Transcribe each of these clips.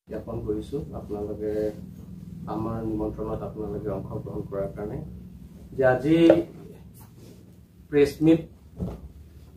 জ্ঞাপন কৰিছো আপোনালোকে আমাৰ নিমন্ত্ৰণত আপোনালোকে অংশগ্ৰহণ কৰাৰ কাৰণে যে আজি প্ৰেছ মিট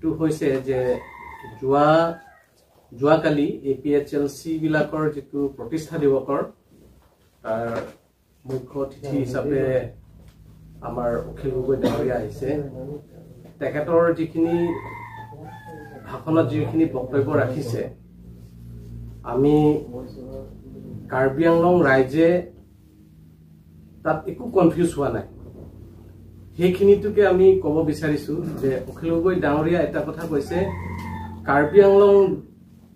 টু হৈছে যে যোৱাকালি এপিএইচএলচি বিলাকৰ যেটো প্ৰতিষ্ঠা দিৱসৰ তাৰ মুখ্য অতিথি হিচাপে আমাৰ অখিল গগৈ ডাঙৰীয়া আহিছে তেখেতৰ যিখিনি ভাষণত যিখিনি বক্তব্য ৰাখিছে আমি কাৰ্বি আংলং ৰাইজে তাত একো কনফিউজ হোৱা নাই সেইখিনিটোকে আমি ক'ব বিচাৰিছো যে অখিল গগৈ ডাঙৰীয়া এটা কথা কৈছে কাৰ্বি আংলং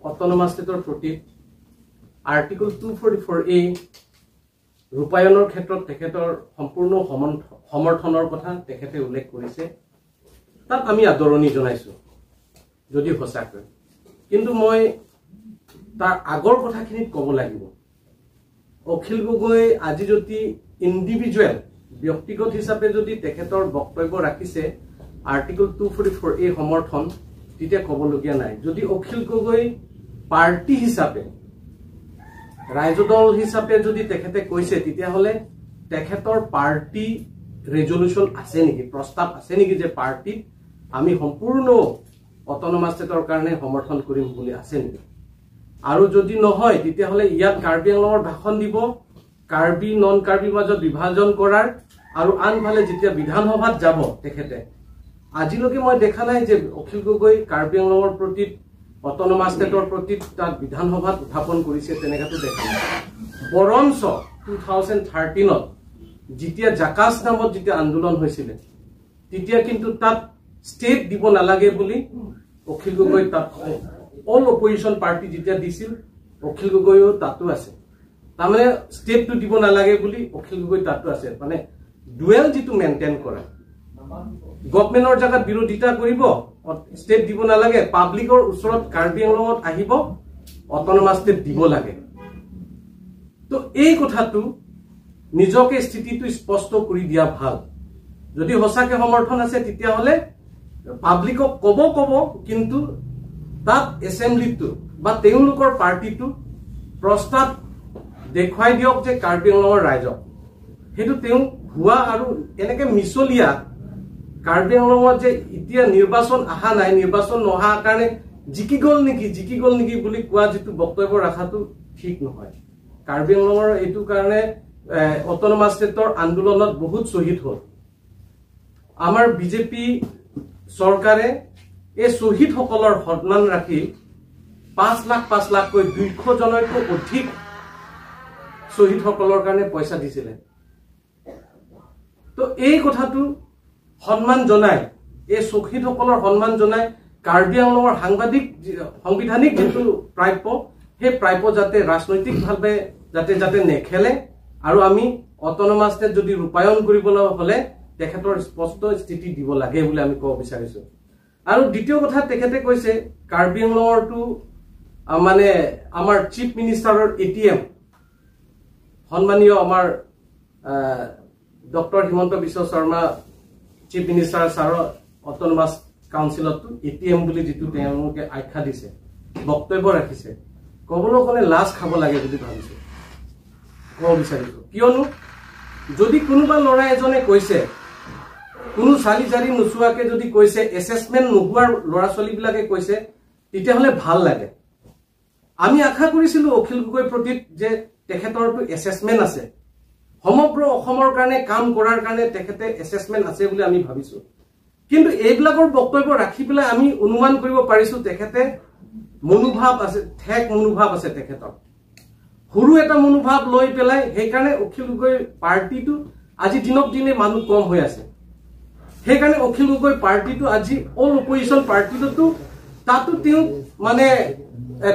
অট'নমাছ ষ্টেটৰ প্ৰতি আৰ্টিকল 244A ৰূপায়ণৰ ক্ষেত্ৰত তেখেতৰ সম্পূৰ্ণ সমৰ্থনৰ কথা তেখেতে উল্লেখ কৰিছে তাত আমি আদৰণি জনাইছো যদি সঁচাকৈ কিন্তু মই তাৰ আগৰ কথাখিনিত ক'ব লাগিব অখিল গগৈ আজি যদি ইন্ডিভিজুৱেল ব্যক্তিগত হিচাপে যদি তেখেতৰ বক্তব্য ৰাখিছে আৰ্টিকল 244A সমৰ্থন তেতিয়া ক'বলগীয়া নাই যদি অখিল গগৈ পাৰ্টি হিচাপে ৰাইজদল হিচাপে যদি তেখেতে কৈছে তেতিয়া হলে তেখেতৰ পাৰ্টি ৰেজলিউচন আছে নেকি প্ৰস্তাৱ আছে নেকি যে পাৰ্টি আমি সম্পূৰ্ণ অট'নমাছ ষ্টেটৰ কাৰণে সমৰ্থন কৰিম বুলি আছে নেকি আৰু যদি নহয় তেতিয়া হলে ইয়াত কাৰ্বি আংলঙৰ ভাষণ দিব কাৰ্বি নন কাৰ্বিৰ মাজত বিভাজন কৰাৰ আৰু আনফালে যেতিয়া বিধানসভাত যাব তেখেতে আজিলৈকে মই দেখা নাই যে অখিল গগৈ কাৰ্বি আংলঙৰ প্ৰতি অট'নমাছ ষ্টেটৰ প্ৰতি তাত বিধানসভাত উত্থাপন কৰিছে তেনেকাটো দেখা নাই বৰঞ্চ 2013ত যেতিয়া জাকাছ নামত যেতিয়া আন্দোলন হৈছিল তেতিয়া কিন্তু তাত ষ্টেট দিব নালাগে বুলি অখিল গগৈ তাত অল অপজিশন পাৰ্টি যেতিয়া দিছিল অখিল গগৈও তাতো আছে তাৰমানে ষ্টেটটো দিব নালাগে বুলি অখিল গগৈ তাতো আছে মানে ডুৱেল যিটো মেইনটেইন কৰে গভৰ্ণমেণ্টৰ জাগাত বিৰোধিতা কৰিব ষ্টেট দিব নালাগে পাব্লিকৰ ওচৰত কাৰ্বি আংলঙত আহিব অট'নমাছ ষ্টেট দিব লাগে তো এই কথাটো নিজকে স্থিতিটো স্পষ্ট কৰি দিয়া ভাল যদি হসাকে সমৰ্থন আছে তেতিয়া হলে পাব্লিকক ক'ব কিন্তু তাত এছেম্বলিটো বা তেওঁলোকৰ পাৰ্টিটো প্ৰস্তাৱ দেখুৱাই দিয়ক যে কাৰ্বি আংলঙৰ ৰাইজক হেতু তেওঁ ভুৱা আৰু এনেকে মিছলিয়া কাৰ্বি আংলঙত যে এতিয়া নিৰ্বাচন আহা নাই নিৰ্বাচন নহা কাৰণে জিকি গল নেকি বুলি কোৱা যেটো বক্তব্য ৰাখাটো ঠিক নহয় কাৰ্বি আংলঙৰ এইটো কাৰণে অট'নমাছ ষ্টেটৰ আন্দোলনত বহুত শহীদ হ'ল আমাৰ বিজেপি চৰকাৰে এই শহীদ সকলৰ সন্মান ৰাখি 5 লাখ কৈ 200 জনকৈ অধিক শহীদ সকলৰ কাৰণে পইচা দিছিলে তো এই কথাটো সন্মান জনাই এই শহীদ সকলৰ সন্মান জনাই কাৰ্বি আংলঙৰ সাংবিধানিক যেটো প্ৰাপ্য সেই প্ৰাপ্য যাতে ৰাজনৈতিকভাৱে যাতে নেখেলে আৰু আমি অট'নমাছ ষ্টেট যদি ৰূপায়ণ কৰিবলৈ হলে তেখেতৰ স্পষ্ট স্থিতি দিব লাগে বুলি আমি ক'ব বিচাৰিছো আৰু দ্বিতীয় কথা তেখেতে কৈছে কাৰ্বি আংলঙৰটো মানে আমাৰ চিফ মিনিষ্টাৰৰ এটিএম সন্মানীয় আমাৰ doctor Himanta Biswa Sarma chief minister ছাৰৰ অট'নমাছ কাউন্সিলত এটিএম বুলি যেটো তেওঁলোকে আখ্যা দিছে বক্তব্য ৰাখিছে ক'বলৈ গ'লে লাজ খাব লাগে বুলি ভাবিছো ক'ব বিচাৰিছো কিয়নো যদি কোনোবা ল'ৰা এজনে কৈছে কোনো চালি জাৰি নুচুৱাকে যদি কৈছে এছেছমেন্ট নোহোৱাৰ ল'ৰা ছোৱালী বিলাকে কৈছে তেতিয়া হলে ভাল লাগে আমি আশা কৰিছিলো অখিল গগৈৰ প্ৰতি যে তেখেতৰটো এছেছমেন্ট আছে সমগ্ৰ অসমৰ কাৰণে কাম কৰাৰ কাৰণে তেখেতে এছেছমেন্ট আছে বুলি আমি ভাবিছো কিন্তু এইবিলাকৰ বক্তব্য ৰাখি পেলাই আমি অনুমান কৰিব পাৰিছো তেখেতে মনোভাৱ আছে ঠেক মনোভাৱ আছে তেখেতৰ সৰু এটা মনোভাৱ লৈ পেলাই সেইকাৰণে অখিল গগৈ পাৰ্টিটো আজি দিনক দিনে মানুহ কম হৈ আছে সেইকাৰণে অখিল গগৈ পাৰ্টিটো আজি অল অপজিশন পাৰ্টিটো তাতো তেওঁ মানে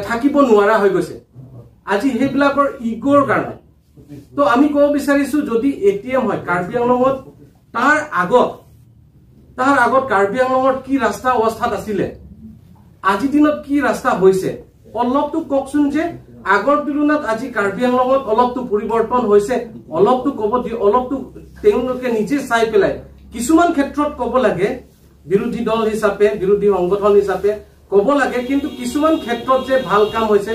থাকিব নোৱাৰা হৈ গৈছে আজি সেইবিলাকৰ ইগোৰ কাৰণে তো আমি ক'ব বিচাৰিছো যদি এটিএম হয় কাৰ্বি আংলঙত তাৰ আগত কাৰ্বি আংলঙত কি ৰাস্তা অৱস্থাত আছিলে আজি দিনত কি ৰাস্তা হৈছে অলপটো কওকচোন যে আগৰ তুলনাত আজি কাৰ্বি আংলঙত অলপটো পৰিৱৰ্তন হৈছে অলপটো ক'ব দি অলপটো তেওঁলোকে নিজে চাই পেলাই কিছুমান ক্ষেত্ৰত ক'ব লাগে বিৰোধী দল হিচাপে বিৰোধী সংগঠন হিচাপে ক'ব লাগে কিন্তু কিছুমান ক্ষেত্ৰত যে ভাল কাম হৈছে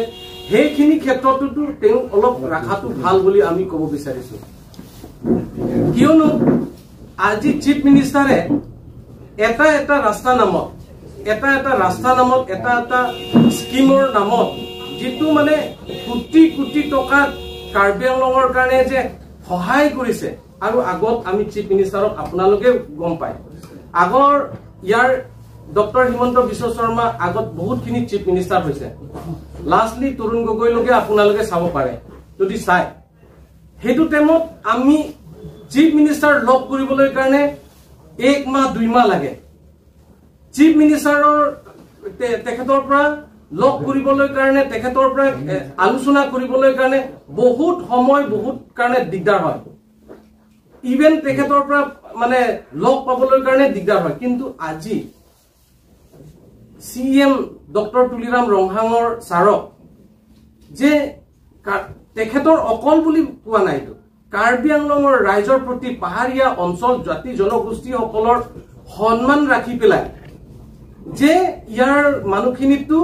সেইখিনি ক্ষেত্ৰতো তেওঁ অলপ ৰাখাটো ভাল বুলি আমি ক'ব বিচাৰিছো কিয়নো আজি চিফ মিনিষ্টাৰে এটা ৰাস্তা নামত এটা স্কিমৰ নামত যেটো মানে কোটি কোটি টকা কাৰ্বি আংলঙৰ কাৰণে যে সহায় কৰিছে আৰু আগত আমি চিফ মিনিষ্টাৰক আপোনালোকে গম পায় আগৰ ইয়াৰ ডক্টৰ হিমন্ত বিশ্ব শৰ্মা আগত বহুতখিনি চিফ মিনিষ্টাৰ হৈছে লাষ্টলি তৰুণ গগৈলৈকে আপোনালোকে চাব পাৰে যদি চাই হেতু টাইমত আমি চিফ মিনিষ্টাৰ লগ কৰিবলৈ কাৰণে 1 মাহ 2 মাহ লাগে চিফ মিনিষ্টাৰৰ তেখেতৰ পৰা লগ কৰিবলৈ কাৰণে তেখেতৰ পৰা আলোচনা কৰিবলৈ কাৰণে বহুত সময় বহুত কাৰণে দিগদাৰ হয় ইভেন তেখেতৰ পৰা মানে লগ পাবলৈ কাৰণে দিগদাৰ হয় কিন্তু আজি সিএম ডক্টৰ তুলিৰাম ৰংহাঙৰ ছাৰক যে তেখেতৰ অকল বুলি কোৱা নাইতো কাৰ্বি আংলঙৰ ৰাইজৰ প্ৰতি পাহাৰীয়া অঞ্চল জাতি জনগোষ্ঠীসকলৰ সন্মান ৰাখি পেলাই যে ইয়াৰ মানুহখিনিতো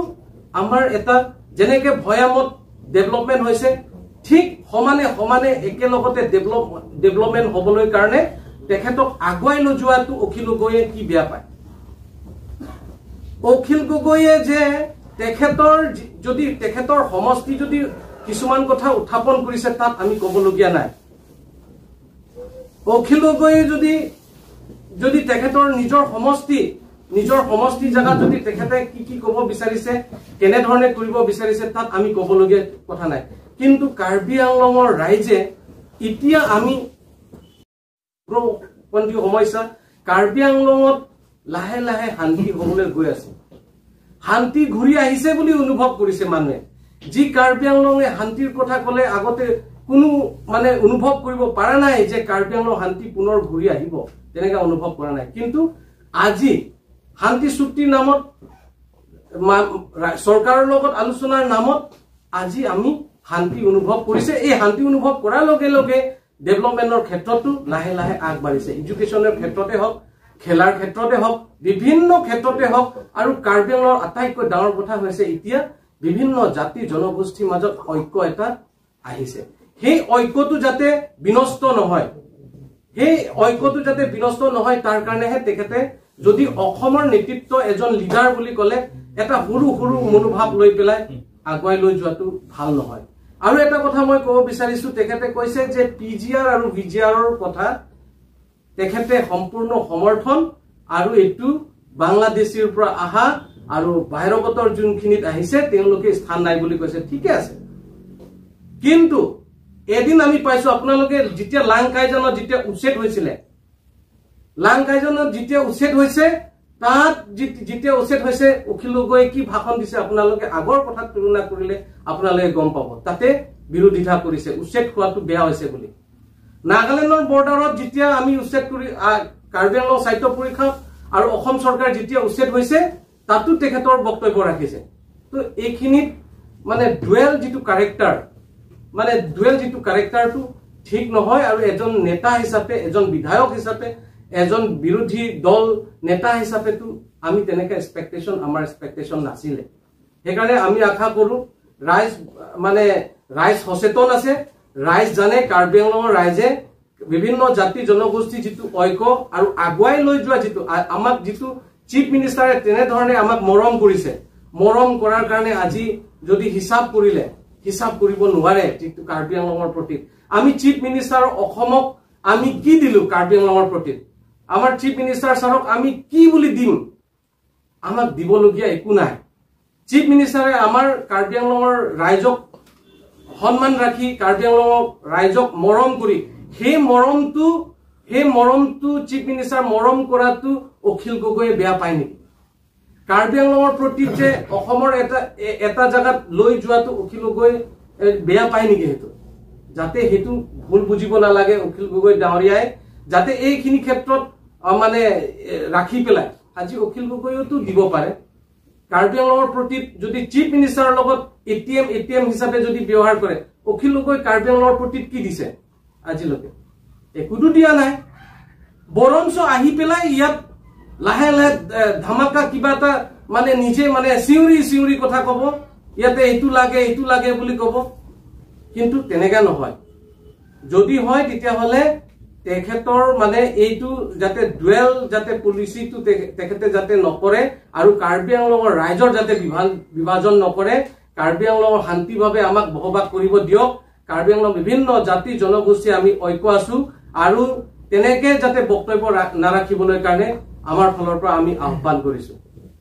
আমাৰ এটা যেনেকে ভয়ামত ডেভেলপমেন্ট হৈছে ঠিক সমানে একেলগতে ডেভেলপমেন্ট হ'বলৈ কাৰণে তেখেতক আগুৱাই লৈ যোৱাটো অখিল গগৈয়ে কি বেয়া পায় অখিল গগৈয়ে যে তেখেতৰ সমষ্টি যদি কিছুমান কথা উত্থাপন কৰিছে তাত আমি ক'বলগীয়া নাই অখিল গগৈয়ে যদি তেখেতৰ নিজৰ সমষ্টি জায়গা যদি তেখেতে কি ক'ব বিচাৰিছে কেনে ধৰণে কৰিব বিচাৰিছে তাত আমি ক'বলগীয়া কথা নাই কিন্তু কাৰ্বি আংলঙৰ ৰাইজে এতিয়া আমি সমস্যা কাৰ্বি আংলঙত লাহে লাহে শান্তি হ'বলৈ গৈ আছে শান্তি ঘূৰি আহিছে বুলি অনুভৱ কৰিছে মানুহে যি কাৰ্বি আংলঙে শান্তিৰ কথা ক'লে আগতে কোনো মানে অনুভৱ কৰিব পৰা নাই যে কাৰ্বি আংলং শান্তি পুনৰ ঘূৰি আহিব তেনেকা অনুভৱ কৰা নাই কিন্তু আজি শান্তি চুক্তিৰ নামত চৰকাৰৰ লগত আলোচনাৰ নামত আজি আমি শান্তি অনুভৱ কৰিছে এই শান্তি অনুভৱ কৰাৰ লগে লগে ডেভেলপমেন্টৰ ক্ষেত্ৰতো লাহে লাহে আগবাঢ়িছে এডুকেশ্যনৰ ক্ষেত্ৰতে হওক খেলাৰ ক্ষেত্ৰতে হওক বিভিন্ন ক্ষেত্ৰতে হওক আৰু কাৰ্বি আংলঙৰ আটাইতকৈ ডাঙৰ কথা হৈছে এতিয়া বিভিন্ন জাতি জনগোষ্ঠীৰ মাজত ঐক্য এটা আহিছে সেই ঐক্যটো যাতে বিনষ্ট নহয় তাৰ কাৰণেহে তেখেতে যদি অসমৰ নেতৃত্ব এজন লিডাৰ বুলি ক'লে এটা সৰু মনোভাৱ লৈ পেলাই আগুৱাই লৈ যোৱাটো ভাল নহয় আৰু এটা কথা মই ক'ব বিচাৰিছো তেখেতে কৈছে যে পিজিআৰ আৰু ভিজিআৰৰ কথা তেখেতে সম্পূৰ্ণ সমৰ্থন আৰু এটো বাংলাদেশীৰ পৰা আহা আৰু বাহিৰগতৰ যোনখিনিত আহিছে তেওঁলোকে স্থান নাই বুলি কৈছে ঠিকে আছে কিন্তু এদিন আমি পাইছো আপোনালোকে যেতিয়া লাংকাইজনত যেতিয়া উচ্ছেদ হৈছে তাত যেতিয়া উচ্ছেদ হৈছে অখিল গগৈয়ে কি ভাষণ দিছে আপোনালোকে আগৰ কথা তুলনা কৰিলে আপোনালোকে গম পাব তাতে বিৰোধিতা কৰিছে উচ্ছেদ হোৱাটো বেয়া হৈছে বুলি নাগালেণ্ডৰ বৰ্ডাৰত যেতিয়া আমি উচ্ছেদ কৰি কাৰ্বি আংলং সাহিত্য পৰীক্ষা আৰু অসম চৰকাৰ যেতিয়া উচ্ছেদ হৈছে তাতো তেখেতৰ বক্তব্য ৰাখিছে তো এইখিনিত মানে ডুৱেল যিটো কাৰেক্টাৰটো ঠিক নহয় আৰু এজন নেতা হিচাপে এজন বিধায়ক হিচাপে এজন বিৰোধী দল নেতা হিচাপেতো আমি তেনেকা আমাৰ এক্সপেক্টেশন নাছিলে সেইকাৰণে আমি আশা কৰো ৰাইজ সচেতন আছে ৰাইজ জানে কাৰ্বি আংলঙৰ ৰাইজে বিভিন্ন জাতি জনগোষ্ঠী যিটো ঐক্য আৰু আগুৱাই লৈ যোৱা যিটো আমাক যিটো চিফ মিনিষ্টাৰে তেনে ধৰণে আমাক মৰম কৰাৰ কাৰণে আজি যদি হিচাপ কৰিব নোৱাৰে যিটো কাৰ্বি আংলঙৰ প্ৰতি আমি চিফ মিনিষ্টাৰ অসমক আমি কি দিলো কাৰ্বি আংলঙৰ প্ৰতি আমাৰ চিফ মিনিষ্টাৰ ছাৰক আমি কি বুলি দিম আমাক দিবলগীয়া একো নাই চিফ মিনিষ্টাৰে আমাৰ কাৰ্বি আংলঙৰ ৰাইজক সন্মান ৰাখি কাৰ্বি আংলঙৰ ৰাইজক মৰম কৰি সেই মৰমটো চিফ মিনিষ্টাৰ মৰম কৰাটো অখিল গগৈয়ে বেয়া পায় নেকি কাৰ্বি আংলঙৰ প্ৰতি যে অসমৰ এটা জায়গাত লৈ যোৱাটো অখিল গগৈ বেয়া পায় নেকি হেতু যাতে হেতু ভুল বুজিব নালাগে অখিল গগৈ ডাঙৰীয়াই যাতে এইখিনি ক্ষেত্ৰত মানে ৰাখি পেলাই আজি অখিল গগৈতো দিব পাৰে কাৰ্বি আংলঙৰ প্ৰতি যদি চিফ মিনিষ্টাৰৰ লগত এটিএম হিচাপে যদি ব্যৱহাৰ কৰে অখিল গগৈ কাৰ্বি আংলঙৰ প্ৰতি কি দিছে আজিলৈকে একোটো দিয়া নাই বৰঞ্চ আহি পেলাই ইয়াত লাহে লাহে ধামাকা কিবা এটা মানে নিজে মানে চিউৰি কথা ক'ব ইয়াতে এইটো লাগে বুলি ক'ব কিন্তু তেনেকা নহয় যদি হয় তেতিয়া হলে তেখেতৰ মানে এইটো যাতে ডুৱেল যাতে পলিচিটো তেখেতে যাতে নকৰে আৰু কাৰ্বি আংলঙৰ ৰাইজৰ যাতে বিভাজন নকৰে কাৰ্বি আংলঙৰ শান্তিভাৱে আমাক বসবাস কৰিব দিয়ক কাৰ্বি আংলং বিভিন্ন জাতি জনগোষ্ঠী আমি ঐক্য আছো আৰু তেনেকে যাতে বক্তব্য নাৰাখিবলৈ কাৰণে আমাৰ ফালৰ পৰা আমি আহ্বান কৰিছো